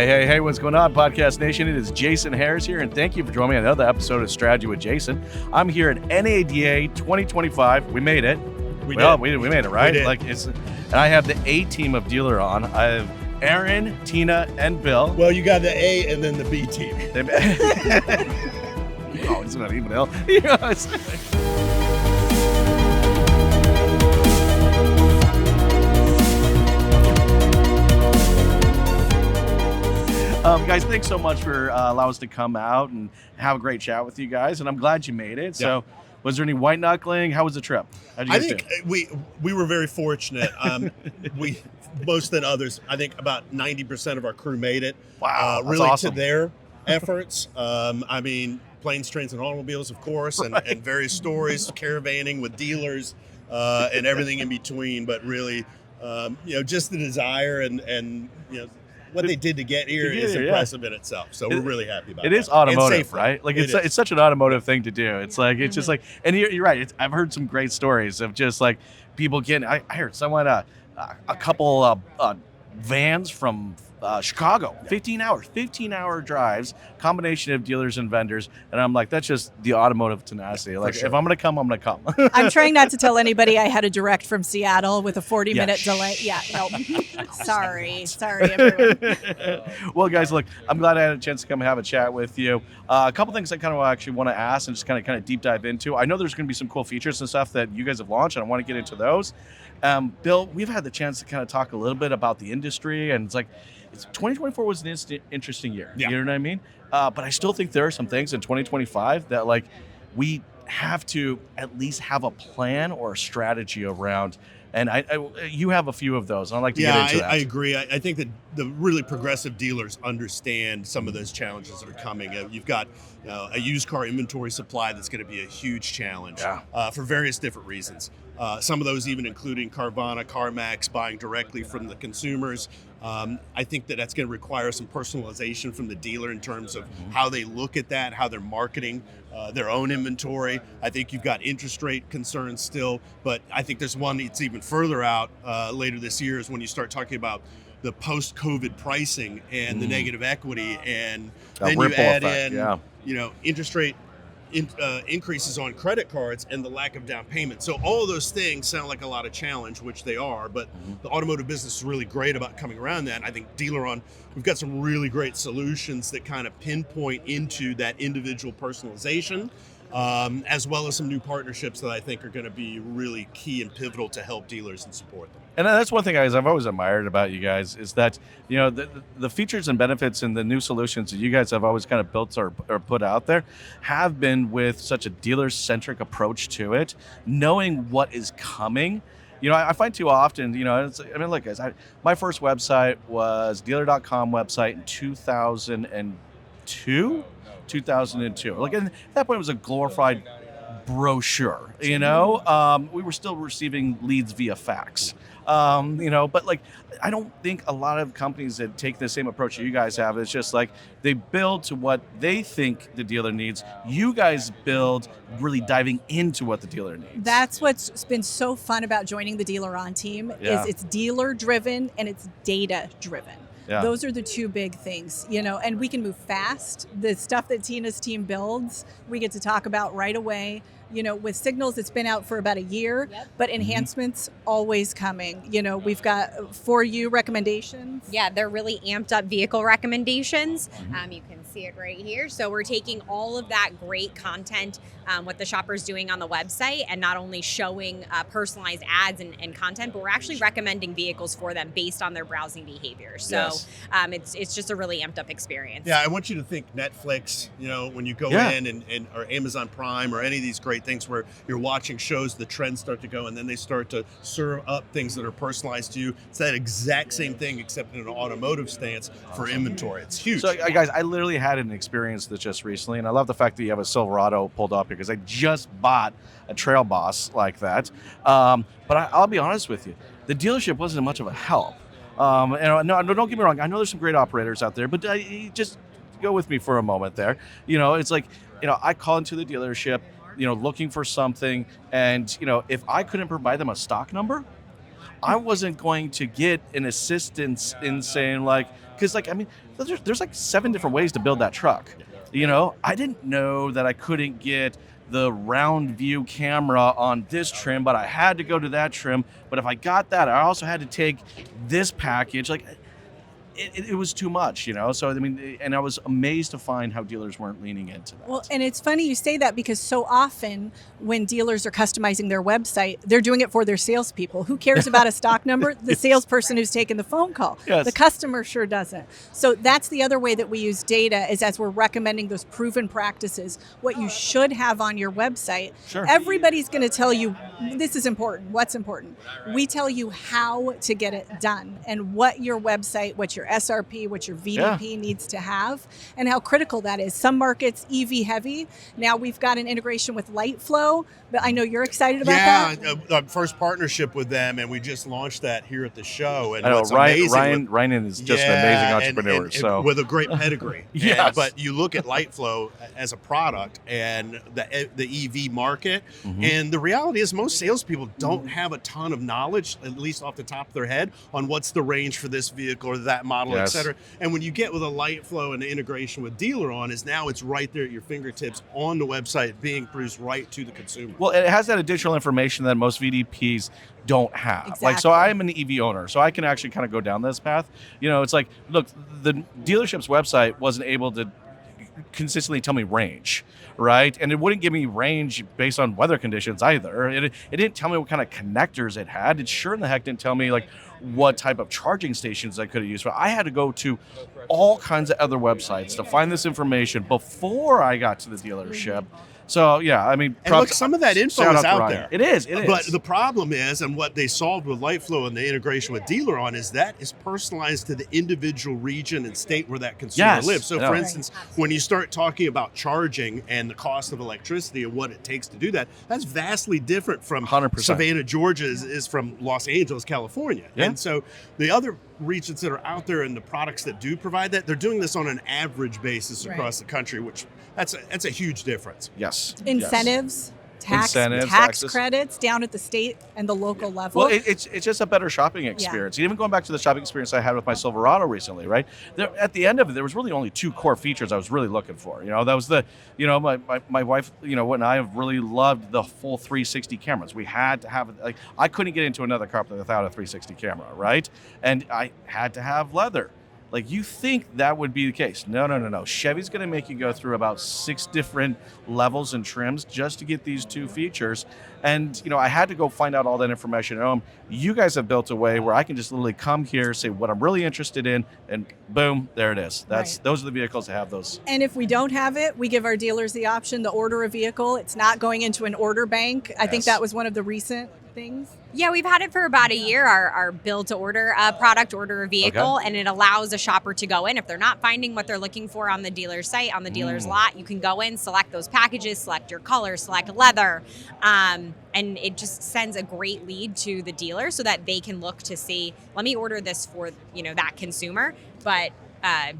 Hey, what's going on, Podcast Nation? It is Jason Harris here, and thank you for joining me on another episode of Strategy with Jason. I'm here at NADA 2025. We made it. We made it, right? And I have the A team of DealerOn. I have Erin, Tina, and Bill. Well, you got the A and then the B team. Oh, it's not even L. Yes. Guys, thanks so much for allowing us to come out and have a great chat with you guys. And I'm glad you made it. So, was there any white knuckling? How was the trip? I think we were very fortunate. We most than others. I think about 90% of our crew made it. Wow, that's really awesome. To their efforts. I mean, planes, trains, and automobiles, of course, and various stories, caravanning with dealers, and everything in between. But really, just the desire and what they did to get here is impressive in itself. So we're really happy about it. It is automotive, right? Like it's such an automotive thing to do. It's like, it's just like, and you're right. I've heard some great stories of just like people getting, I heard someone, a couple vans from Chicago, 15-hour drives, combination of dealers and vendors. And I'm like, that's just the automotive tenacity. Like, if I'm going to come, I'm going to come. I'm trying not to tell anybody I had a direct from Seattle with a 40-minute delay. Yeah, no. Sorry, everyone. Well, guys, look, I'm glad I had a chance to come have a chat with you. A couple things I kind of actually want to ask and just kind of deep dive into. I know there's going to be some cool features and stuff that you guys have launched, and I want to get into those. Bill, we've had the chance to kind of talk a little bit about the industry, and it's like, 2024 was an interesting year. Yeah. You know what I mean? But I still think there are some things in 2025 that like we have to at least have a plan or a strategy around. And you have a few of those. I'd like to get into that. I agree. I think that the really progressive dealers understand some of those challenges that are coming. You've got a used car inventory supply that's going to be a huge challenge for various different reasons. Some of those even including Carvana, CarMax, buying directly from the consumers. I think that's going to require some personalization from the dealer in terms of how they look at that, how they're marketing their own inventory. I think you've got interest rate concerns still, but I think there's one that's even further out later this year is when you start talking about the post-COVID pricing and the negative equity, and then you add in, interest rate increases on credit cards and the lack of down payment. So all of those things sound like a lot of challenge, which they are, but the automotive business is really great about coming around that. I think DealerOn, we've got some really great solutions that kind of pinpoint into that individual personalization, as well as some new partnerships that I think are going to be really key and pivotal to help dealers and support them. And that's one thing, guys, I've always admired about you guys is that, the features and benefits and the new solutions that you guys have always kind of built or put out there have been with such a dealer-centric approach to it, knowing what is coming. I find too often, look, guys, my first website was dealer.com website in 2002. Like at that point, it was a glorified brochure. We were still receiving leads via fax. But like, I don't think a lot of companies that take the same approach that you guys have. It's just like they build to what they think the dealer needs. You guys build really diving into what the dealer needs. That's what's been so fun about joining the DealerOn team is it's dealer driven and it's data driven. Yeah. Those are the two big things, and we can move fast. The stuff that Tina's team builds, we get to talk about right away. With Signals, it's been out for about a year, but enhancements always coming. We've got For You recommendations. Yeah, they're really amped up vehicle recommendations. You can see it right here. So we're taking all of that great content, what the shopper's doing on the website, and not only showing personalized ads and content, but we're actually recommending vehicles for them based on their browsing behavior. So it's just a really amped up experience. Yeah, I want you to think Netflix, when you go in and or Amazon Prime or any of these great things where you're watching shows, the trends start to go, and then they start to serve up things that are personalized to you. It's that exact same thing, except in an automotive stance for inventory. It's huge. So, guys, I literally had an experience that just recently, and I love the fact that you have a Silverado pulled up here because I just bought a Trail Boss like that. But I'll be honest with you, the dealership wasn't much of a help. And no, don't get me wrong. I know there's some great operators out there, but just go with me for a moment there. It's like, I call into the dealership, looking for something, and if I couldn't provide them a stock number, I wasn't going to get an assistance in saying like, because like, I mean, there's like 7 different ways to build that truck. You know, I didn't know that I couldn't get the round view camera on this trim, but I had to go to that trim. But if I got that, I also had to take this package. Like, it was too much, you know? So, I mean, and I was amazed to find how dealers weren't leaning into that. Well, and it's funny you say that because so often when dealers are customizing their website, they're doing it for their salespeople. Who cares about a stock number? The salesperson who's taking the phone call. Yes. The customer sure doesn't. So that's the other way that we use data is as we're recommending those proven practices, what you should have on your website. Sure. Everybody's going to tell you this is important. What's important? We tell you how to get it done and what your website, what your SRP, what your VDP needs to have, and how critical that is. Some markets EV heavy. Now we've got an integration with Lyteflo, but I know you're excited about that. Yeah, first partnership with them, and we just launched that here at the show. And I know what's amazing Ryan is just an amazing entrepreneur. And with a great pedigree. Yes. But you look at Lyteflo as a product and the EV market, and the reality is most salespeople don't have a ton of knowledge, at least off the top of their head, on what's the range for this vehicle or that model, et cetera. And when you get with a Lyteflo and the integration with DealerOn, is now it's right there at your fingertips on the website, being produced right to the consumer. Well, it has that additional information that most VDPs don't have. Exactly. Like, so I'm an EV owner, so I can actually kind of go down this path. You know, it's like, look, the dealership's website wasn't able to consistently tell me range, right? And it wouldn't give me range based on weather conditions either. It didn't tell me what kind of connectors it had. It sure in the heck didn't tell me like what type of charging stations I could have used. But I had to go to all kinds of other websites to find this information before I got to the dealership. So, yeah, I mean... And look, some of that info is out there. It is. But the problem is, and what they solved with Lyteflo and the integration with DealerOn, is that is personalized to the individual region and state where that consumer lives. So, for instance, when you start talking about charging and the cost of electricity and what it takes to do that, that's vastly different from 100%. Savannah, Georgia is from Los Angeles, California. Yeah. And so the other regions that are out there and the products that do provide that, they're doing this on an average basis across the country, which that's a huge difference. Yes. Incentives. Tax access. credits down at the state and the local level. Well, it's just a better shopping experience. Even going back to the shopping experience I had with my Silverado recently, right? At the end of it, there was really only 2 core features I was really looking for. You know, that was my wife, and I have really loved the full 360 cameras. We had to have, like, I couldn't get into another car without a 360 camera, right? And I had to have leather. Like, you think that would be the case. No. Chevy's going to make you go through about 6 different levels and trims just to get these 2 features. And, I had to go find out all that information at home. You guys have built a way where I can just literally come here, say what I'm really interested in, and boom, there it is. Those are the vehicles that have those. And if we don't have it, we give our dealers the option to order a vehicle. It's not going into an order bank. I think that was one of the recent things. Yeah, we've had it for about a year, our build to order product, order a vehicle, and it allows a shopper to go in. If they're not finding what they're looking for on the dealer's site, on the dealer's lot, you can go in, select those packages, select your color, select leather, and it just sends a great lead to the dealer so that they can look to see, let me order this for, that consumer, but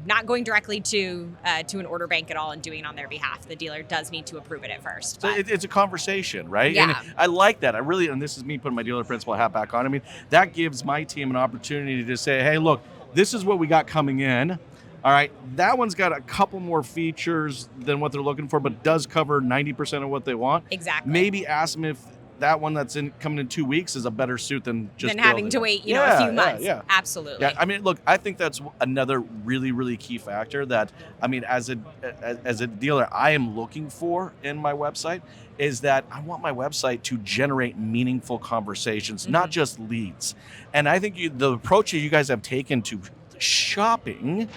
not going directly to an order bank at all and doing it on their behalf. The dealer does need to approve it at first. So it's a conversation, right? Yeah. And I like that. And this is me putting my dealer principal hat back on. I mean, that gives my team an opportunity to say, hey, look, this is what we got coming in. All right, that one's got a couple more features than what they're looking for, but does cover 90% of what they want. Exactly. Maybe ask them if that one that's coming in 2 weeks is a better suit than just having to wait, a few months. Yeah. Absolutely. Yeah, I mean, look, I think that's another really, really key factor that, I mean, as a dealer, I am looking for in my website is that I want my website to generate meaningful conversations, not just leads. And I think the approach that you guys have taken to shopping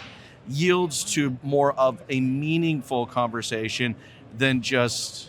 yields to more of a meaningful conversation than just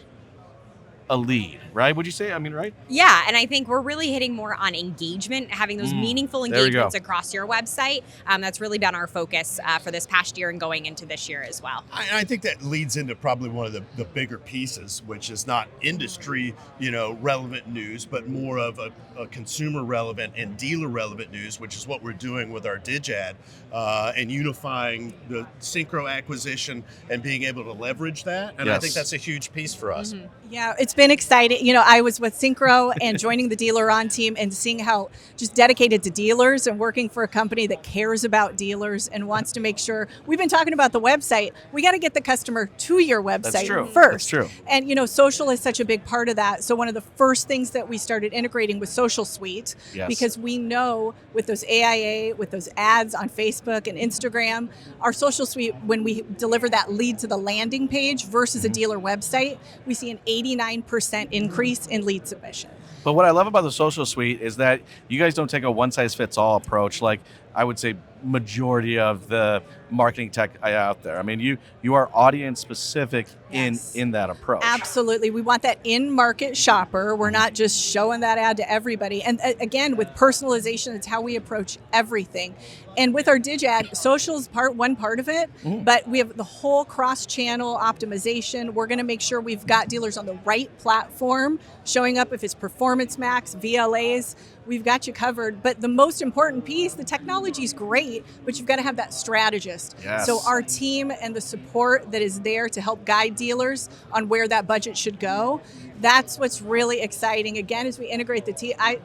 a lead, right? Would you say? I mean, right? Yeah, and I think we're really hitting more on engagement, having those meaningful engagements across your website. That's really been our focus for this past year and going into this year as well. I think that leads into probably one of the bigger pieces, which is not industry, relevant news, but more of a consumer relevant and dealer relevant news, which is what we're doing with our DigAd and unifying the Synchro acquisition and being able to leverage that. And I think that's a huge piece for us. Yeah, it's been been exciting. You know, I was with Synchro and joining the DealerOn team and seeing how just dedicated to dealers and working for a company that cares about dealers and wants to make sure. We've been talking about the website. We got to get the customer to your website first. That's true. And, you know, social is such a big part of that. So one of the first things that we started integrating was Social Suite, because we know with those AIA, with those ads on Facebook and Instagram, our Social Suite, when we deliver that lead to the landing page versus a dealer website, we see an 89% increase in lead submission. But what I love about the Social Suite is that you guys don't take a one-size-fits-all approach like I would say majority of the marketing tech out there. I mean, you are audience specific in that approach. Absolutely. We want that in-market shopper. We're not just showing that ad to everybody. And again, with personalization, it's how we approach everything. And with our dig ad, social is one part of it, but we have the whole cross-channel optimization. We're going to make sure we've got dealers on the right platform, showing up if it's Performance Max, VLAs. We've got you covered. But the most important piece, the technology is great, but you've got to have that strategist. Yes. So our team and the support that is there to help guide dealers on where that budget should go, that's what's really exciting. Again, as we integrate the team, I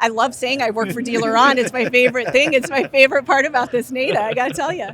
love saying I work for DealerOn. It's my favorite thing. It's my favorite part about this, Nada. I got to tell you.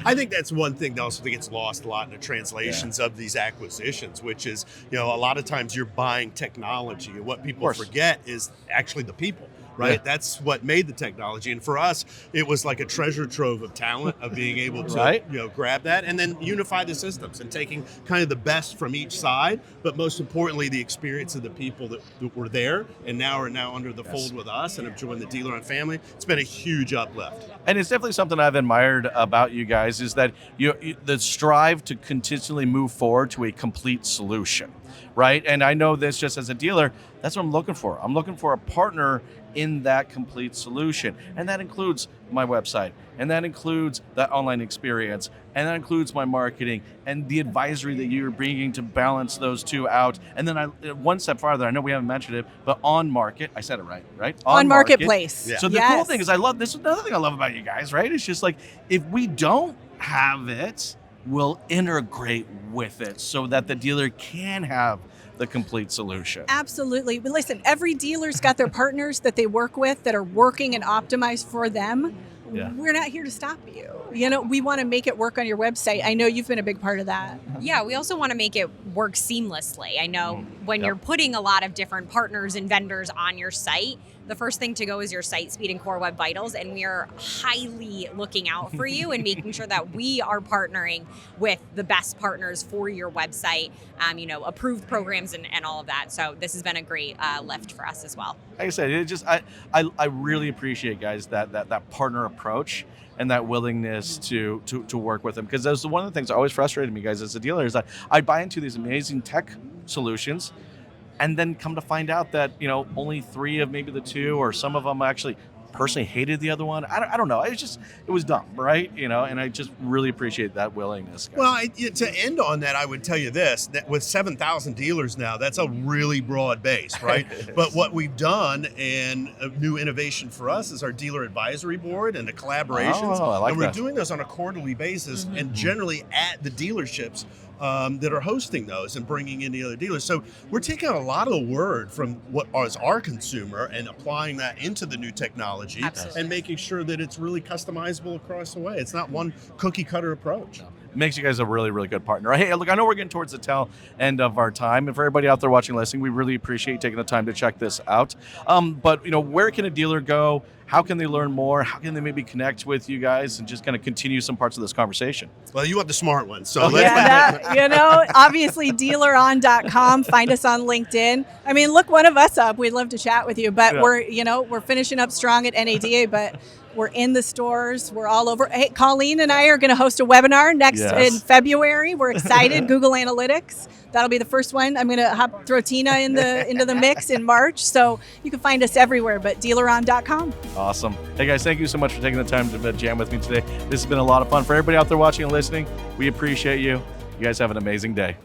I think that's one thing that also gets lost a lot in the translations of these acquisitions, which is, you know, a lot of times you're buying technology, and what people forget is actually the people. Right? Yeah. That's what made the technology. And for us, it was like a treasure trove of talent, of being able to grab that and then unify the systems and taking kind of the best from each side, but most importantly, the experience of the people that were there and now are under the fold with us and have joined the DealerOn family. It's been a huge uplift. And it's definitely something I've admired about you guys is that you the strive to continually move forward to a complete solution, right? And I know this just as a dealer, that's what I'm looking for. I'm looking for a partner in that complete solution. And that includes my website, and that includes the online experience, and that includes my marketing and the advisory that you're bringing to balance those two out. And then one step farther, I know we haven't mentioned it, but on market, I said it right? On marketplace. Yeah. So the cool thing is this is another thing I love about you guys, right? It's just like, if we don't have it, we'll integrate with it so that the dealer can have the complete solution. Absolutely. But listen, every dealer's got their partners that they work with that are working and optimized for them. Yeah. We're not here to stop you. You know, we want to make it work on your website. I know you've been a big part of that. Yeah, we also want to make it work seamlessly. I know when you're putting a lot of different partners and vendors on your site, the first thing to go is your site speed and core web vitals, and we are highly looking out for you and making sure that we are partnering with the best partners for your website, approved programs and all of that. So this has been a great lift for us as well. Like I said, I really appreciate, guys, that partner approach and that willingness to work with them, because that's one of the things that always frustrated me, guys, as a dealer, is that I buy into these amazing tech solutions and then come to find out that, only 3 of maybe the 2 or some of them actually personally hated the other one. I don't know. It was dumb, right? And I just really appreciate that willingness, guys. Well, to end on that, I would tell you this, that with 7,000 dealers now, that's a really broad base, right? But what we've done, and a new innovation for us, is our dealer advisory board and the collaborations. Oh, I like and we're that. doing those on a quarterly basis and generally at the dealerships that are hosting those and bringing in the other dealers. So we're taking a lot of the word from what is our consumer and applying that into the new technology. Absolutely. And making sure that it's really customizable across the way. It's not one cookie cutter approach. No. It makes you guys a really, really good partner. Hey, look, I know we're getting towards the tail end of our time, and for everybody out there watching, listening, we really appreciate taking the time to check this out. But where can a dealer go? How can they learn more? How can they maybe connect with you guys and just kind of continue some parts of this conversation? Well, you want the smart one. So obviously DealerOn.com. Find us on LinkedIn. I mean, look one of us up. We'd love to chat with you, but we're finishing up strong at NADA, but we're in the stores. We're all over. Hey, Colleen and I are going to host a webinar in February. We're excited. Google Analytics. That'll be the first one. I'm going to throw Tina into the mix in March. So you can find us everywhere, but DealerOn.com. Awesome. Hey, guys, thank you so much for taking the time to jam with me today. This has been a lot of fun. For everybody out there watching and listening, we appreciate you. You guys have an amazing day.